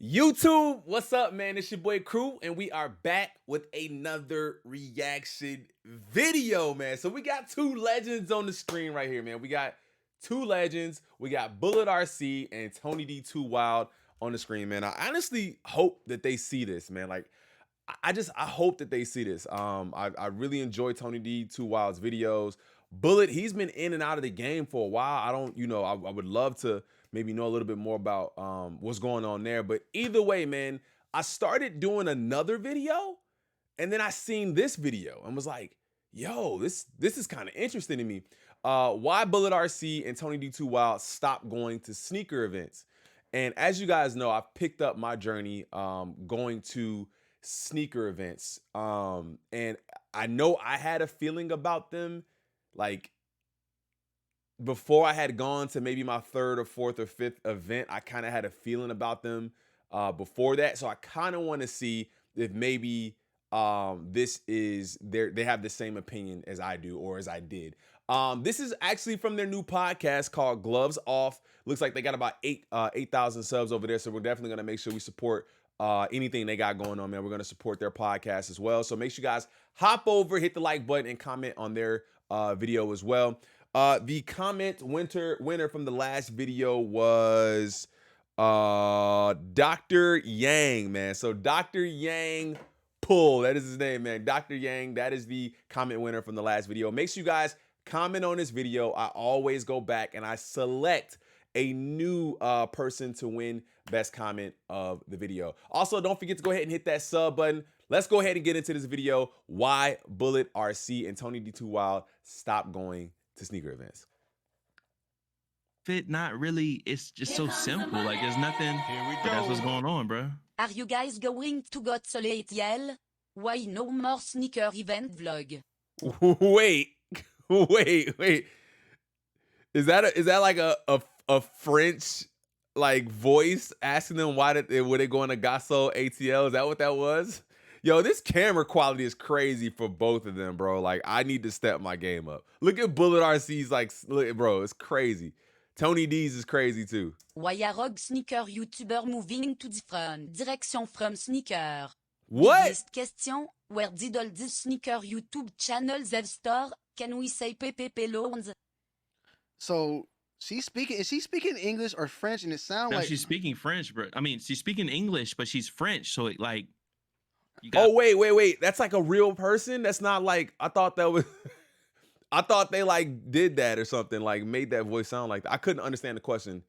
YouTube, what's up, man? It's your boy Crew, and we are back with another reaction video, man. So we got two legends on the screen right here, man. We got two legends. We got Bullet RC and Tony D.12 on the screen, man. I honestly hope that they see this, man. Like, I hope that they see this. I really enjoy Tony D.12's videos. Bullet, he's been in and out of the game for a while. I don't, I would love to maybe know a little bit more about what's going on there. But either way, man, I started doing another video and then I seen this video and was like, yo, this is kind of interesting to me. Why Bullet RC and Tony D.12 stopped going to sneaker events. And as you guys know, I've picked up my journey going to sneaker events. And I know I had a feeling about them like before I had gone to maybe my third or fourth or fifth event. I kind of had a feeling about them before that. So I kind of want to see if maybe this is they have the same opinion as I do or as I did. This is actually from their new podcast called Gloves Off. Looks like they got about 8,000 subs over there. So we're definitely going to make sure we support anything they got going on, man. We're going to support their podcast as well. So make sure you guys hop over, hit the like button, and comment on their video as well. The comment winner from the last video was Dr. Yang, man. So Dr. Yang Pull, that is his name, man. Dr. Yang, that is the comment winner from the last video. Make sure you guys comment on this video. I always go back and I select a new person to win best comment of the video. Also, don't forget to go ahead and hit that sub button. Let's go ahead and get into this video. Why Bullet RC and Tony D.12 stop going to sneaker events. Fit, not really. It's just so simple. Like, there's nothing. Here we go. That's what's going on, bro. Are you guys going to go to ATL? Why no more sneaker event vlog? Wait. Is that like a French like voice asking them were they going to Gasso ATL? Is that what that was? Yo, this camera quality is crazy for both of them, bro. Like, I need to step my game up. Look at Bullet RC's, like, look, bro, it's crazy. Tony D's is crazy too. Why a rogue sneaker YouTuber moving to different direction from sneaker? What? This question, where did all these sneaker YouTube channels have store? Can we say PPP loans? So is she speaking English or French? And it sounds No, like she's speaking French, bro. I mean, she's speaking English, but she's French. So, like, oh, wait. That's like a real person? That's not like, I thought that was... I thought they like did that or something, like made that voice sound like that. I couldn't understand the question.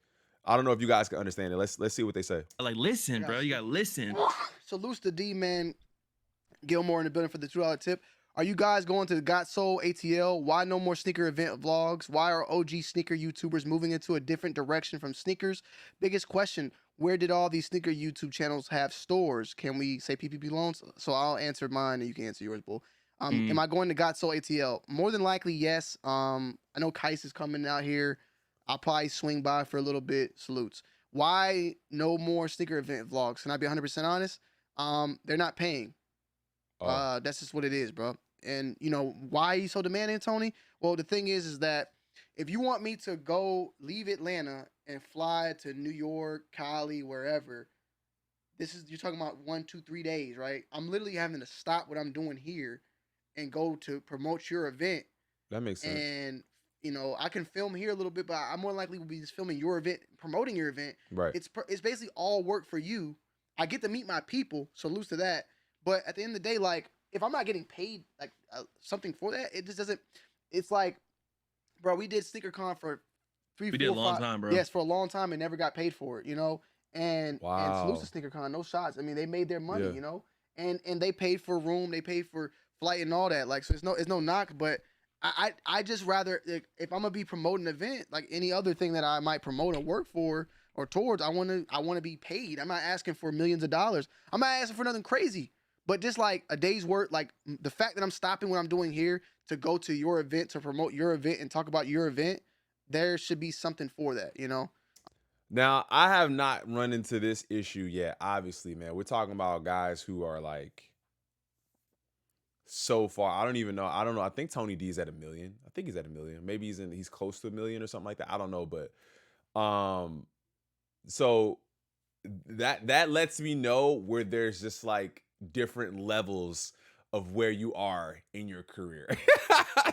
I don't know if you guys can understand it. Let's see what they say. Like, listen, bro. You gotta listen. Salutes to D man Gilmore in the building for the $2 tip. Are you guys going to the Got Soul ATL? Why no more sneaker event vlogs? Why are OG sneaker YouTubers moving into a different direction from sneakers? Biggest question, where did all these sneaker YouTube channels have stores? Can we say PPP loans? So I'll answer mine and you can answer yours, Bull. Am I going to Got Soul ATL? More than likely, yes. I know Kais is coming out here. I'll probably swing by for a little bit. Salutes. Why no more sneaker event vlogs? Can I be 100% honest? They're not paying. That's just what it is, bro. And, you know, why are you so demanding, Tony? Well, the thing is that if you want me to go leave Atlanta and fly to New York, Cali, wherever, you're talking about 1, 2, 3 days, right? I'm literally having to stop what I'm doing here and go to promote your event. That makes sense. And, you know, I can film here a little bit, but I more likely will be just filming your event, promoting your event. Right. It's basically all work for you. I get to meet my people, salutes to that. But at the end of the day, like, if I'm not getting paid like something for that, it just doesn't. It's like, bro, we did SneakerCon for 3, 4, 5. We did a long time, bro. Yes, for a long time and never got paid for it, you know. And salutes to SneakerCon, no shots. I mean, they made their money, you know, and they paid for room, they paid for flight and all that. Like, so it's no knock, but I just rather, like, if I'm gonna be promoting an event, like any other thing that I might promote or work for or towards, I wanna be paid. I'm not asking for millions of dollars. I'm not asking for nothing crazy. But just like a day's work, like the fact that I'm stopping what I'm doing here to go to your event, to promote your event and talk about your event, there should be something for that, you know? Now, I have not run into this issue yet, obviously, man. We're talking about guys who are like so far. I don't even know. I don't know. I think Tony D is at 1 million. I think he's at 1 million. Maybe he's close to 1 million or something like that. I don't know. But so that lets me know where there's just like different levels of where you are in your career.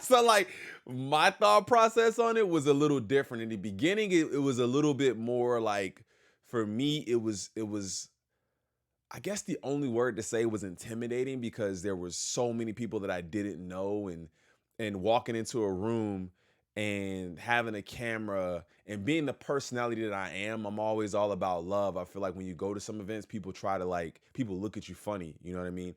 So like my thought process on it was a little different. In the beginning, it was a little bit more like, for me, it was I guess the only word to say was intimidating, because there was so many people that I didn't know, and walking into a room and having a camera and being the personality that I am, I'm always all about love. I feel like when you go to some events, people people look at you funny, you know what I mean?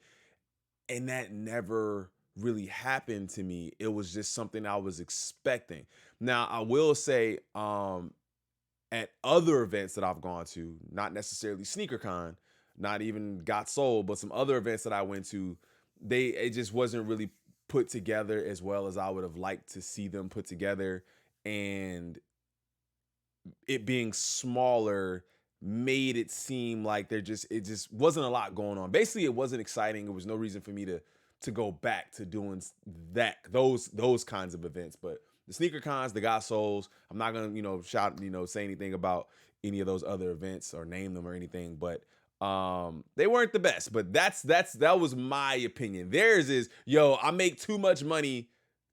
And that never really happened to me. It was just something I was expecting. Now, I will say, at other events that I've gone to, not necessarily SneakerCon, not even Got Sold, but some other events that I went to, it just wasn't really put together as well as I would have liked to see them put together. And it being smaller made it seem like it just wasn't a lot going on. Basically, it wasn't exciting. There was no reason for me to go back to doing those kinds of events. But the sneaker cons, the Got Souls, I'm not gonna say anything about any of those other events or name them or anything, but they weren't the best. But that was my opinion. Theirs is, I make too much money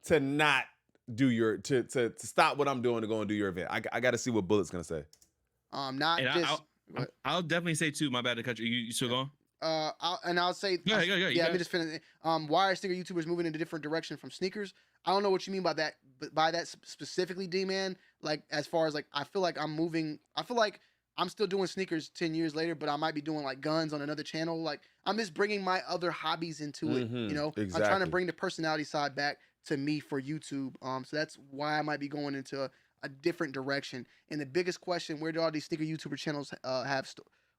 to not do to stop what I'm doing to go and do your event. I got to see what Bullet's gonna say. Not And just. I'll definitely say too. My bad to cut you. You still going? I'll say. Go ahead. Let me just finish. Why are sneaker YouTubers moving in a different direction from sneakers? I don't know what you mean by that, but by that specifically, D-Man. Like, as far as like, I feel like I'm moving. I feel like I'm still doing sneakers 10 years later, but I might be doing like guns on another channel. Like, I'm just bringing my other hobbies into it. Exactly. I'm trying to bring the personality side back to me for YouTube. So that's why I might be going into a different direction. And the biggest question: where do all these sneaker YouTuber channels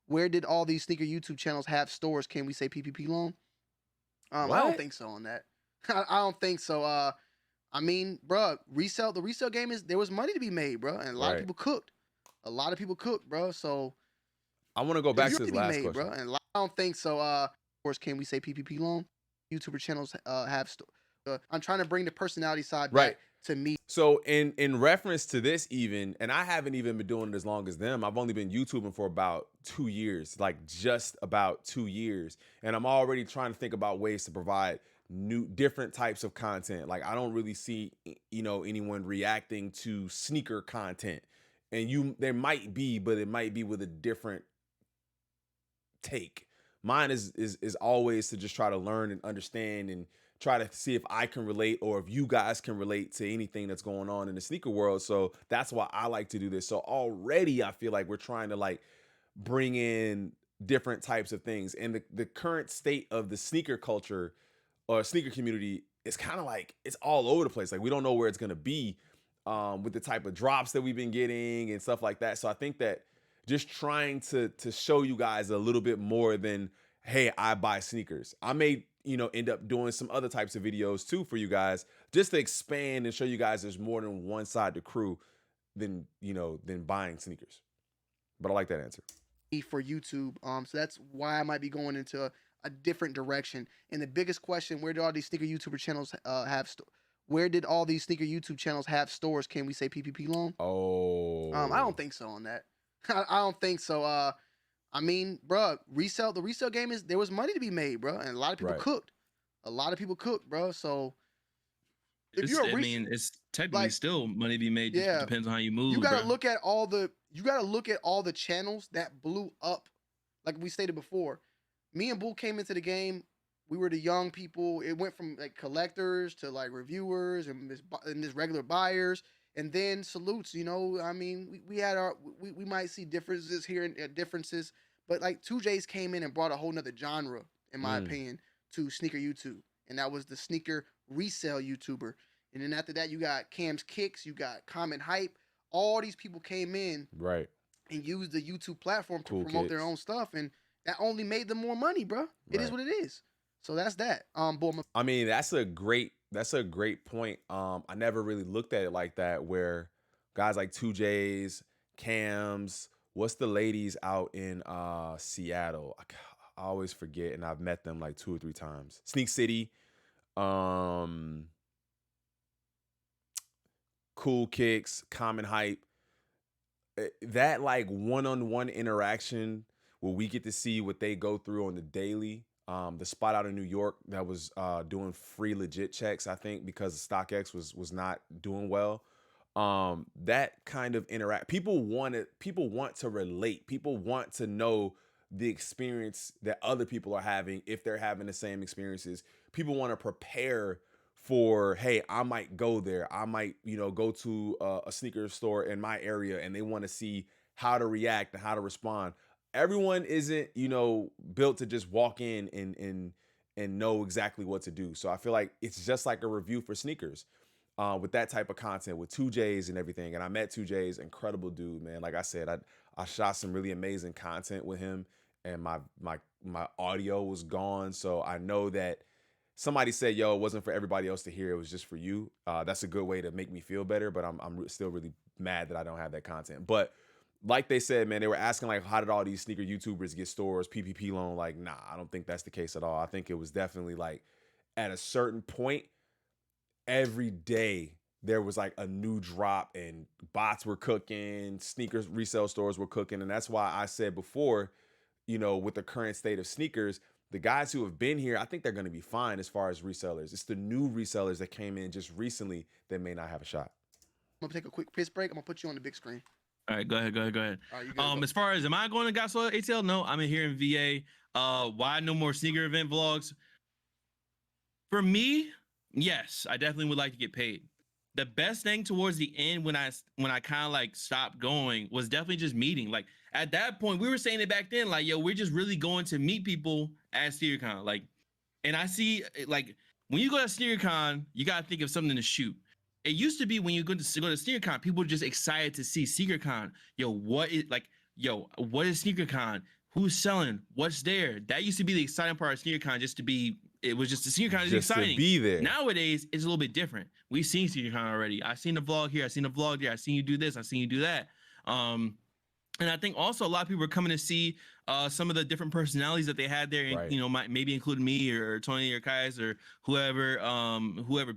where did all these sneaker YouTube channels have stores? Can we say PPP loan? I don't think so on that. I don't think so. I mean, bro, the resale game there was money to be made, bro, and a lot of people cooked. A lot of people cooked, bro. So I want to go back to this last question. Bro, and I don't think so. Of course, can we say PPP loan? YouTuber channels have I'm trying to bring the personality side back to me. So in reference to this, even, and I haven't even been doing it as long as them. I've only been YouTubing for about 2 years, like just about 2 years, and I'm already trying to think about ways to provide different types of content. Like, I don't really see anyone reacting to sneaker content, and there might be, but it might be with a different take. Mine is always to just try to learn and understand and try to see if I can relate, or if you guys can relate to anything that's going on in the sneaker world. So that's why I like to do this. So already I feel like we're trying to like bring in different types of things. And the current state of the sneaker culture or sneaker community is kind of like, it's all over the place. Like, we don't know where it's going to be with the type of drops that we've been getting and stuff like that. So I think that just trying to show you guys a little bit more than, hey, I buy sneakers. I may end up doing some other types of videos too for you guys, just to expand and show you guys there's more than one side to Crew than buying sneakers. But I like that answer. For YouTube. So that's why I might be going into a different direction. And the biggest question: where do all these sneaker YouTuber channels where did all these sneaker YouTube channels have stores? Can we say PPP loan? I don't think so on that. I don't think so. I mean, bro, the resale game there was money to be made, bro, and a lot of people cooked. A lot of people cooked, bro. So it's technically still money to be made. Just depends on how you move. You gotta look at all the channels that blew up. Like we stated before, me and Bull came into the game. We were the young people. It went from like collectors to like reviewers and just regular buyers. And then salutes, I mean, we had we might see differences here and differences, but like 2J's came in and brought a whole nother genre, in my opinion, to sneaker YouTube. And that was the sneaker resale YouTuber. And then after that, you got Cam's Kicks, you got Comment Hype. All these people came in and used the YouTube platform to promote their own stuff. And that only made them more money, bro. It is what it is. So that's that. I mean, that's a great point. I never really looked at it like that, where guys like 2J's, Cams, what's the ladies out in Seattle? I always forget, and I've met them like 2 or 3 times. Sneak City, Cool Kicks, Common Hype. That like one-on-one interaction where we get to see what they go through on the daily. The spot out in New York that was doing free legit checks, I think, because StockX was not doing well. That kind of interact, people want to relate. People want to know the experience that other people are having if they're having the same experiences. People want to prepare for, hey, I might go there. I might, go to a sneaker store in my area, and they want to see how to react and how to respond. Everyone isn't, built to just walk in and know exactly what to do. So I feel like it's just like a review for sneakers. With that type of content, with 2Js and everything. And I met 2Js, incredible dude, man. Like I said, I shot some really amazing content with him, and my audio was gone. So I know that somebody said, yo, it wasn't for everybody else to hear. It was just for you. That's a good way to make me feel better, but I'm still really mad that I don't have that content. But like they said, man, they were asking, like, how did all these sneaker YouTubers get stores, PPP loan? Like, nah, I don't think that's the case at all. I think it was definitely like at a certain point, every day there was like a new drop, and bots were cooking, sneakers resale stores were cooking. And that's why I said before, with the current state of sneakers, the guys who have been here, I think they're going to be fine as far as resellers. It's the new resellers that came in just recently that may not have a shot. I'm gonna take a quick piss break. I'm gonna put you on the big screen. All right, go ahead. All right, you go. As far as am I going to Gospel ATL? No, I'm in here in VA. Why no more sneaker event vlogs? For me, yes, I definitely would like to get paid. The best thing towards the end when I kind of like stopped going was definitely just meeting. Like at that point, we were saying it back then, like, yo, we're just really going to meet people at SneakerCon. Like, and I see, like, when you go to SneakerCon, you gotta think of something to shoot. It used to be when you go to SneakerCon, people were just excited to see SneakerCon. What is SneakerCon? Who's selling? What's there? That used to be the exciting part of SneakerCon. It was just the SneakerCon is exciting. To be there. Nowadays, it's a little bit different. We've seen SneakerCon already. I've seen the vlog here. I've seen the vlog there. I've seen you do this. I've seen you do that. And I think also a lot of people are coming to see some of the different personalities that they had there, and right. Maybe including me or Tony or Kais or whoever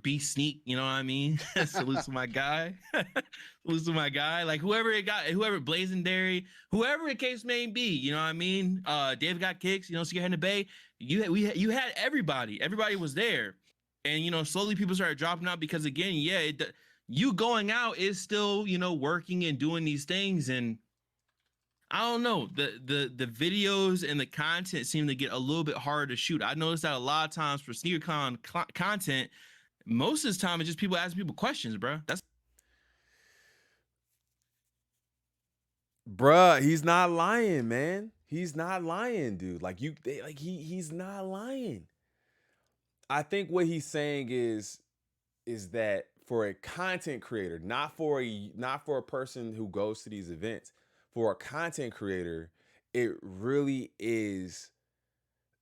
beat Sneak. You know what I mean? Salute to my guy. Salute to my guy. Like whoever Blazendary, whoever the case may be. You know what I mean? Dave got kicks. Scared in the Bay. You had everybody. Everybody was there, and slowly people started dropping out because again, you going out is still working and doing these things. And I don't know, the videos and the content seem to get a little bit harder to shoot. I noticed that a lot of times for SneakerCon content, most of the time it's just people asking people questions, bro. Bruh, he's not lying, man. He's not lying, dude. He's not lying. I think what he's saying is that for a content creator, not for a person who goes to these events, for a content creator, it really is,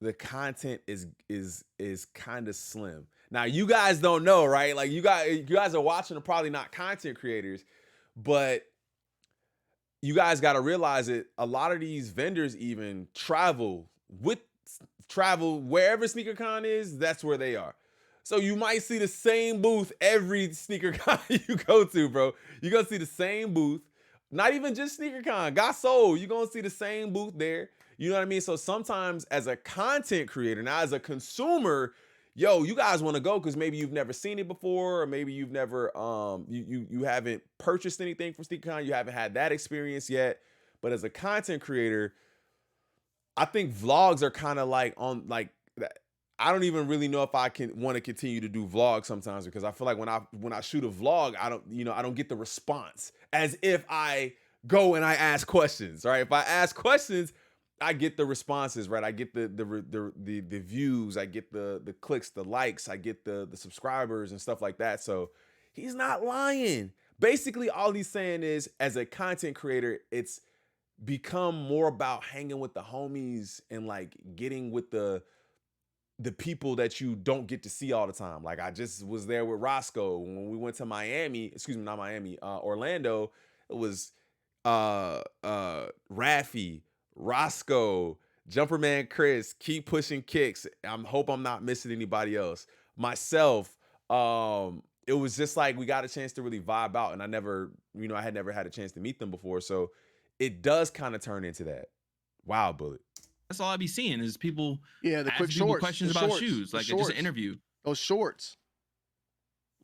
the content is kind of slim. Now, you guys don't know, right? Like you guys are watching, are probably not content creators, but you guys got to realize that a lot of these vendors even travel wherever SneakerCon is, that's where they are. So you might see the same booth every SneakerCon you go to, bro. You're going to see the same booth. Not even just SneakerCon. Got Soul, you're going to see the same booth there. You know what I mean? So sometimes as a content creator, now as a consumer, you guys want to go because maybe you've never seen it before, or maybe you've never, you haven't purchased anything from SneakerCon. You haven't had that experience yet. But as a content creator, I think vlogs are kind of like on like that. I don't even really know if I can want to continue to do vlogs sometimes, because I feel like when I shoot a vlog, I don't get the response as if I go and I ask questions, right? If I ask questions, I get the responses, right? I get the views, I get the clicks, the likes, I get the subscribers and stuff like that. So he's not lying. Basically, all he's saying is, as a content creator, it's become more about hanging with the homies and like getting with the people that you don't get to see all the time. Like I just was there with Roscoe when we went to Orlando. It was Raffy, Roscoe, Jumperman Chris, Keep Pushing Kicks. Hope I'm not missing anybody else. Myself. It was just like we got a chance to really vibe out, and I had never had a chance to meet them before. So it does kind of turn into that. Wow, Bullet. That's all I be seeing is people Yeah, the quick asking people shorts. questions the about shorts, shoes, the like just shorts. an interview. Those shorts.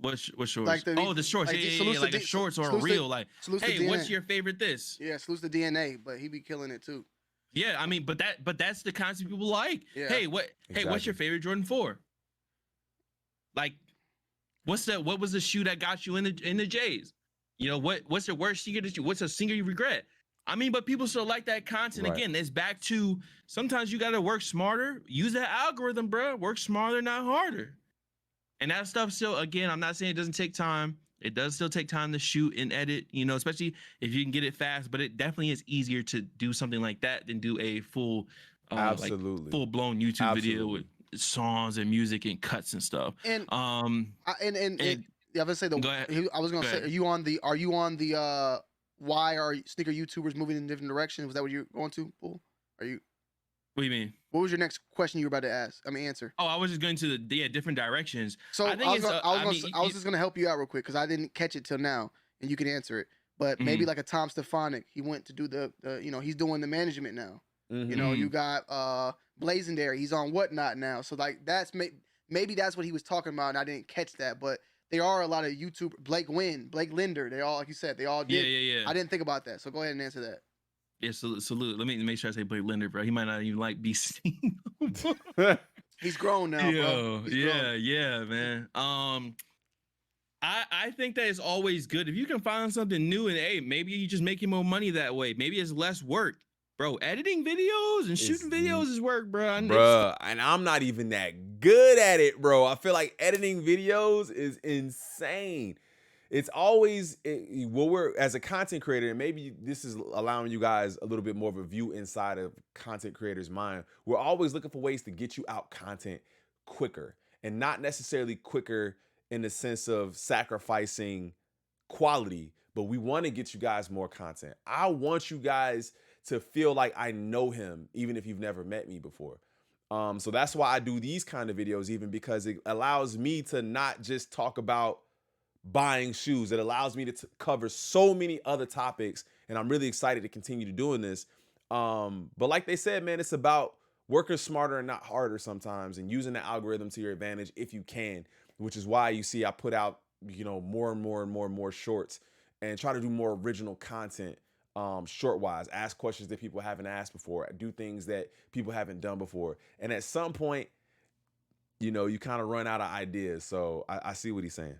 What shorts? Like The shorts. like, Yeah, salutes the like a D- shorts or a salutes the- reel. Like, salutes the hey, what's DNA. your favorite this? Yeah, salutes the DNA, but he be killing it too. Yeah, I mean, but that's the concept people like. Yeah. Hey, what's Exactly. your favorite Jordan 4? Like, what was the shoe that got you in the J's? You know, what's the worst sneaker that what's a sneaker you regret? I mean, but people still like that content. Right. Again, it's back to sometimes you gotta work smarter, use that algorithm, bro. Work smarter, not harder. And that stuff still, again, I'm not saying it doesn't take time. It does still take time to shoot and edit, you know, especially if you can get it fast, but it definitely is easier to do something like that than do a full Absolutely. full blown YouTube video with songs and music and cuts and stuff. And And yeah, I was gonna say Go ahead. I was gonna Go say, ahead. are you on the why are sneaker YouTubers moving in different directions? Was that what you're going to, Bull? Are you? What do you mean? What was your next question you were about to ask? Answer. Oh, I was just going to the different directions. So I think I was just gonna help you out real quick because I didn't catch it till now, and you can answer it. But maybe like a Tom Stefanik, he went to do the you know, he's doing the management now. Mhm. You know, you got Blazendary, he's on Whatnot now. So like that's maybe that's what he was talking about, and I didn't catch that. But there are a lot of YouTube, Blake Linder, they all, like you said, they all did. Yeah. I didn't think about that, so go ahead and answer that. Yeah, salute. Let me make sure I say Blake Linder, bro. He might not even like be seen. He's grown now, bro. He's grown. Yeah, man. I think that it's always good if you can find something new and hey, maybe you just making more money that way. Maybe it's less work, bro. Editing videos and shooting videos is work, bro. Bruh, and I'm not even that good at it, bro. I feel like editing videos is insane. It's always, we're as a content creator, and maybe this is allowing you guys a little bit more of a view inside of content creators' mind. We're always looking for ways to get you out content quicker, and not necessarily quicker in the sense of sacrificing quality, but we want to get you guys more content. I want you guys to feel like I know him, even if you've never met me before. So that's why I do these kind of videos, even because it allows me to not just talk about buying shoes. It allows me to cover so many other topics, and I'm really excited to continue to doing this. But like they said, man, it's about working smarter and not harder sometimes, and using the algorithm to your advantage if you can, which is why you see I put out, you know, more and more shorts and try to do more original content, short wise, ask questions that people haven't asked before, do things that people haven't done before. And at some point, you know, you kind of run out of ideas. So I see what he's saying.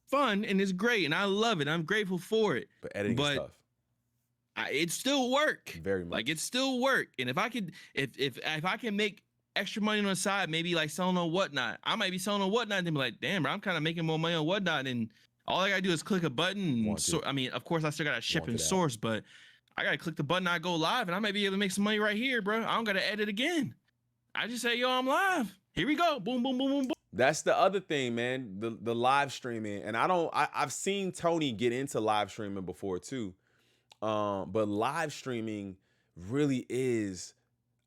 Fun and it's great and I love it. I'm grateful for it. But editing is tough. It's still work. Very much. Like it's still work. And if I could, if I can make extra money on the side, maybe like selling on Whatnot, I might be selling on Whatnot and be like, damn, bro, I'm kind of making more money on Whatnot, and all I gotta do is click a button. And I mean, of course, I still gotta ship and source, but I gotta click the button, I go live, and I might be able to make some money right here, bro. I don't gotta edit again. I just say, yo, I'm live. Here we go. Boom, boom, boom, boom, boom. That's the other thing, man. The live streaming, and I've seen Tony get into live streaming before too. But live streaming really is,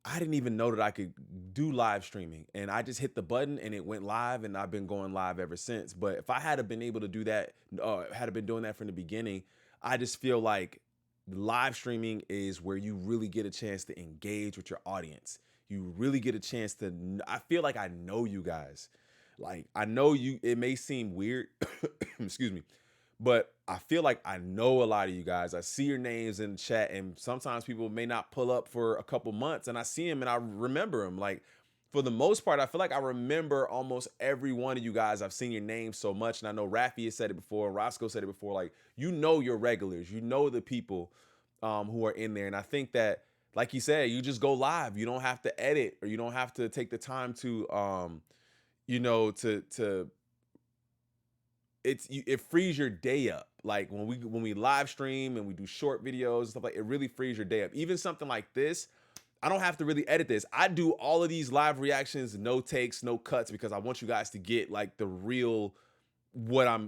I didn't even know that I could do live streaming, and I just hit the button and it went live, and I've been going live ever since. But if I had been able to do that, had been doing that from the beginning, I just feel like live streaming is where you really get a chance to engage with your audience. You really get a chance to, I feel like I know you guys. Like, I know you, it may seem weird, excuse me, but I feel like I know a lot of you guys. I see your names in the chat, and sometimes people may not pull up for a couple months, and I see them and I remember them. Like, for the most part, I feel like I remember almost every one of you guys. I've seen your names so much, and I know Rafi has said it before, and Roscoe said it before. Like, you know your regulars, you know the people who are in there, and I think that, like he said, you just go live. You don't have to edit, or you don't have to take the time to, you know, it frees your day up. Like when we live stream and we do short videos and stuff, like, it really frees your day up. Even something like this, I don't have to really edit this. I do all of these live reactions, no takes, no cuts, because I want you guys to get like the real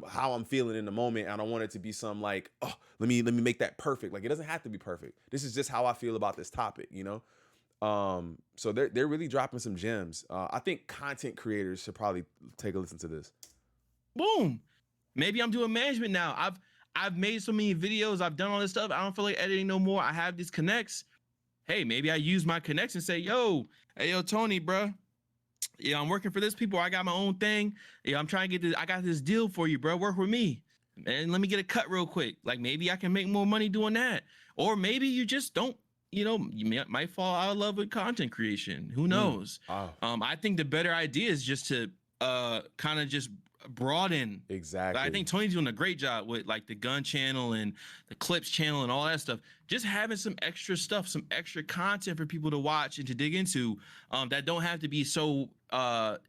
how I'm feeling in the moment. I don't want it to be some like, oh, let me make that perfect. Like, it doesn't have to be perfect. This is just how I feel about this topic, you know? So they're really dropping some gems. I think content creators should probably take a listen to this. Boom. Maybe I'm doing management now. I've made so many videos. I've done all this stuff. I don't feel like editing no more. I have these connects. hey, maybe I use my connection, say, hey, yo, Tony, bro. Yeah, I'm working for this people. I got my own thing. Yeah, I'm trying to get this. I got this deal for you, bro. Work with me. And let me get a cut real quick. Like maybe I can make more money doing that. Or maybe you just don't, might fall out of love with content creation. Who knows? Oh. I think the better idea is just to kind of just broaden. Exactly. I think Tony's doing a great job with like the gun channel and the clips channel and all that stuff. Just having some extra stuff, some extra content for people to watch and to dig into that don't have to be so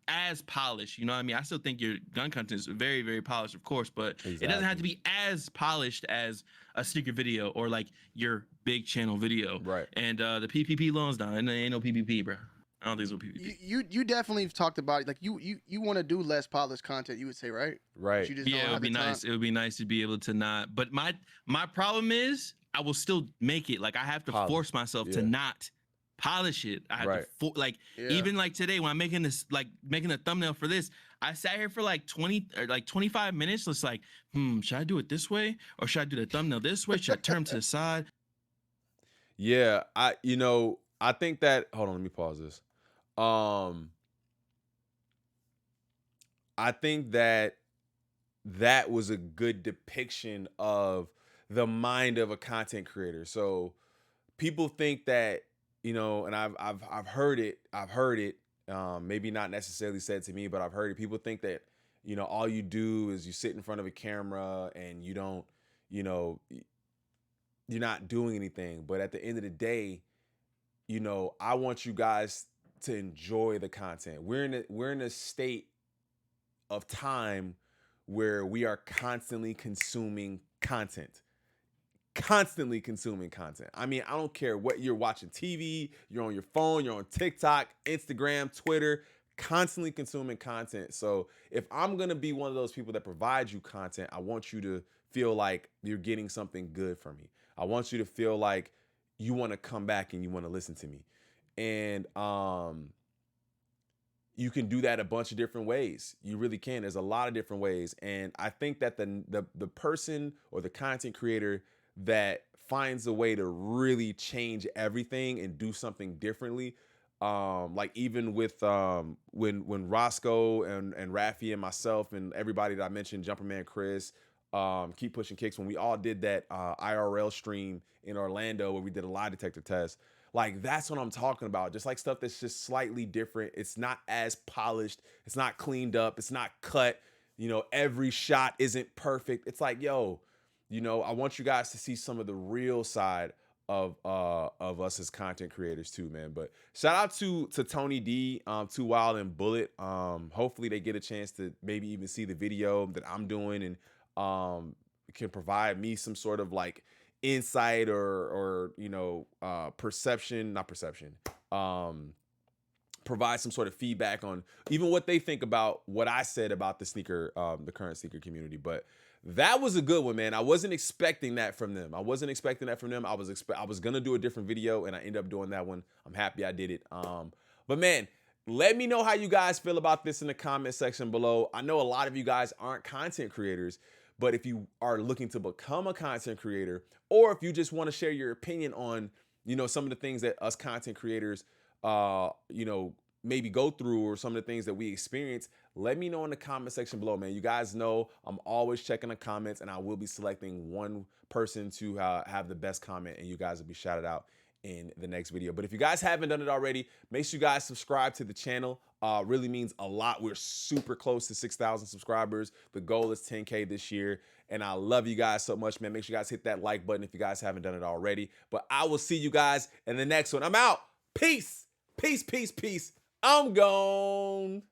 as polished. You know what I mean? I still think your gun content is very, very polished, of course, but it doesn't have to be as polished as a sneaker video or like your big channel video. Right. And the PPP loans down, and there ain't no PPP, bro. I don't think it's no PPP. You definitely have talked about it. Like you want to do less polished content, you would say, right? Right. You just Yeah, it would be nice. It would be nice to be able to not. But my problem is I will still make it. Like I have to force myself to not polish it. I have to even like today when I'm making this, like making a thumbnail for this, I sat here for like 20 or like 25 minutes. It's like, should I do it this way or should I do the thumbnail this way? Should I turn to the side? Yeah, I think that. Hold on, let me pause this. I think that was a good depiction of the mind of a content creator. So people think that, and I've heard it. Maybe not necessarily said to me, but I've heard it. People think that, all you do is you sit in front of a camera and you don't, you're not doing anything. But at the end of the day, I want you guys to enjoy the content. We're in a state of time where we are constantly consuming content. I mean, I don't care what you're watching TV, you're on your phone, you're on TikTok, Instagram, Twitter, constantly consuming content. So if I'm going to be one of those people that provide you content, I want you to feel like you're getting something good from me. I want you to feel like you want to come back and you want to listen to me. And you can do that a bunch of different ways. You really can. There's a lot of different ways. And I think that the person or the content creator that finds a way to really change everything and do something differently, like even with when Roscoe and Rafi and myself and everybody that I mentioned, Jumperman Chris, Keep Pushing Kicks, when we all did that IRL stream in Orlando where we did a lie detector test. Like, that's what I'm talking about. Just like stuff that's just slightly different. It's not as polished. It's not cleaned up. It's not cut. Every shot isn't perfect. It's like, I want you guys to see some of the real side of us as content creators too, man. But shout out to Tony D, Too Wild and Bullet. Hopefully they get a chance to maybe even see the video that I'm doing and can provide me some sort of like insight or provide some sort of feedback on even what they think about what I said about the current sneaker community. But that was a good one, man. I wasn't expecting that from them. I was gonna do a different video and I ended up doing that one. I'm happy I did it. But man, let me know how you guys feel about this in the comment section below. I know a lot of you guys aren't content creators, but if you are looking to become a content creator, or if you just want to share your opinion on, some of the things that us content creators, maybe go through, or some of the things that we experience, let me know in the comment section below, man. You guys know I'm always checking the comments, and I will be selecting one person to have the best comment, and you guys will be shouted out in the next video. But if you guys haven't done it already, make sure you guys subscribe to the channel. Really means a lot. We're super close to 6,000 subscribers. The goal is 10K this year. And I love you guys so much, man. Make sure you guys hit that like button if you guys haven't done it already. But I will see you guys in the next one. I'm out. Peace. Peace, peace, peace. I'm gone.